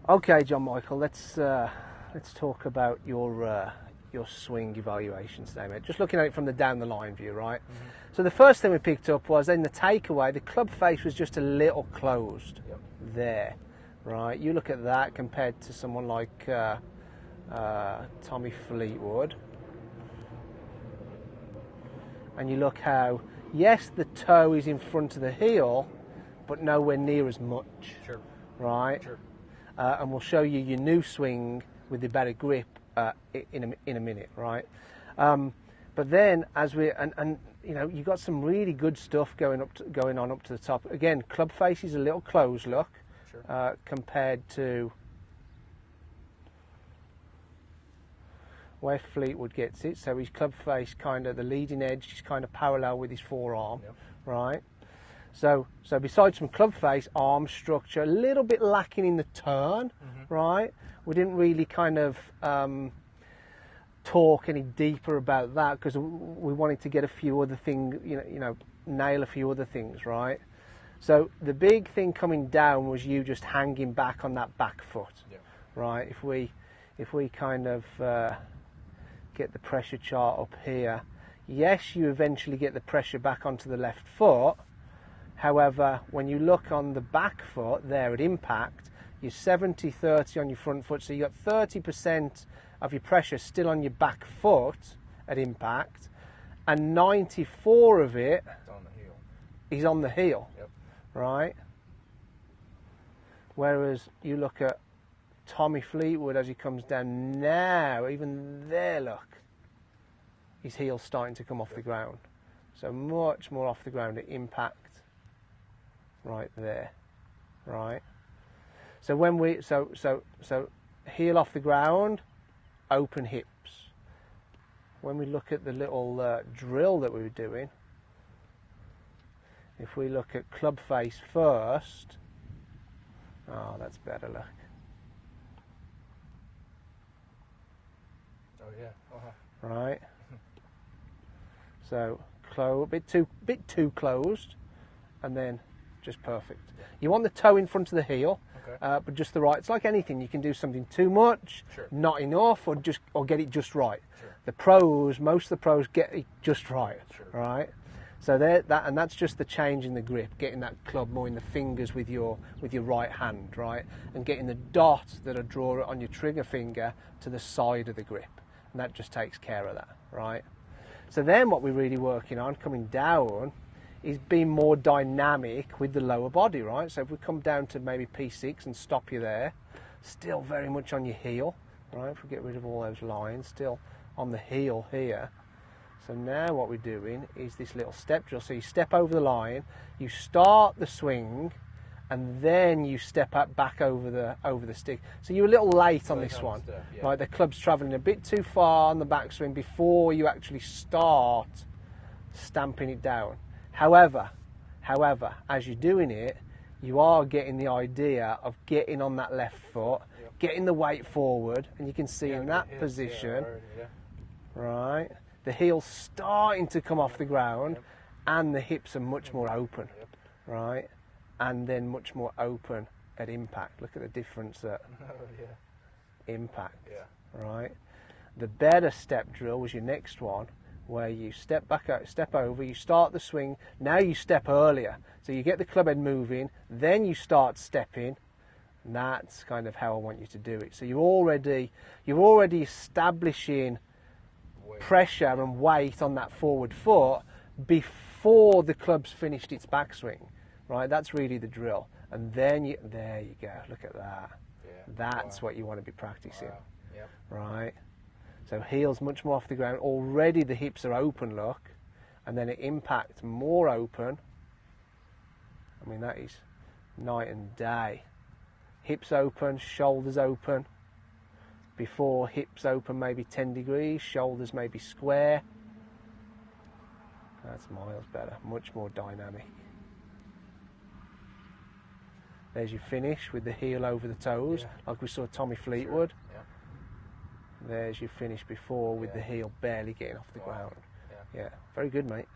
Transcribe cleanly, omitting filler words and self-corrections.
Okay, John Michael, let's talk about your swing evaluation today, mate. Just looking at it from the down the line view, right? Mm-hmm. So the first thing we picked up was in the takeaway, the club face was just a little closed there, right? You look at that compared to someone like Tommy Fleetwood, and you look how, yes, the toe is in front of the heel, but nowhere near as much. Sure. Right? Sure. And we'll show you your new swing with the better grip in a minute, right? But then, as we and you know, you got some really good stuff going on up to the top. Again, club face is a little closed look, sure. Compared to where Fleetwood gets it. So his club face, kind of the leading edge, is kind of parallel with his forearm, right? So besides some club face, arm structure, a little bit lacking in the turn, right? We didn't really kind of talk any deeper about that because we wanted to get a few other things, nail a few other things, right? So the big thing coming down was you just hanging back on that back foot, right? If we kind of get the pressure chart up here, yes, you eventually get the pressure back onto the left foot. However, when you look on the back foot there at impact, you're 70-30 on your front foot, so you got 30% of your pressure still on your back foot at impact, and 94 of it is on the heel, right? Whereas you look at Tommy Fleetwood as he comes down now, even there, look, his heel's starting to come off the ground. So much more off the ground at impact. Right there, right. So when we so heel off the ground, open hips. When we look at the little drill that we were doing, if we look at club face first, oh, that's better. Look. Oh yeah. Right. So bit too closed, and then just perfect. You want the toe in front of the heel, but just the right. It's like anything. You can do something too much, not enough, or get it just right. Sure. Most of the pros get it just right, right? So that's just the change in the grip, getting that club more in the fingers with your right hand, right, and getting the dots that are drawn on your trigger finger to the side of the grip, and that just takes care of that, right? So then what we're really working on coming down is being more dynamic with the lower body, right? So if we come down to maybe P6 and stop you there, still very much on your heel, right? If we get rid of all those lines, still on the heel here. So now what we're doing is this little step drill. So you step over the line, you start the swing, and then you step up back over the stick. So you're a little late on this one, right? The club's traveling a bit too far on the backswing before you actually start stamping it down. However, as you're doing it, you are getting the idea of getting on that left foot, getting the weight forward, and you can see in that position, right, the heel's starting to come off the ground, and the hips are much more open, right, and then much more open at impact. Look at the difference at impact, right? The better step drill was your next one, where you step back out, step over, you start the swing, now you step earlier. So you get the club head moving, then you start stepping, and that's kind of how I want you to do it. So you're already establishing pressure and weight on that forward foot before the club's finished its backswing, right? That's really the drill. And then there you go, look at that. That's what you want to be practicing, right? So heels much more off the ground. Already the hips are open, look. And then at impact, more open. I mean, that is night and day. Hips open, shoulders open. Before, hips open maybe 10 degrees, shoulders maybe square. That's miles better, much more dynamic. There's your finish with the heel over the toes, like we saw Tommy Fleetwood. There's your finish before with the heel barely getting off the ground. Yeah, very good, mate.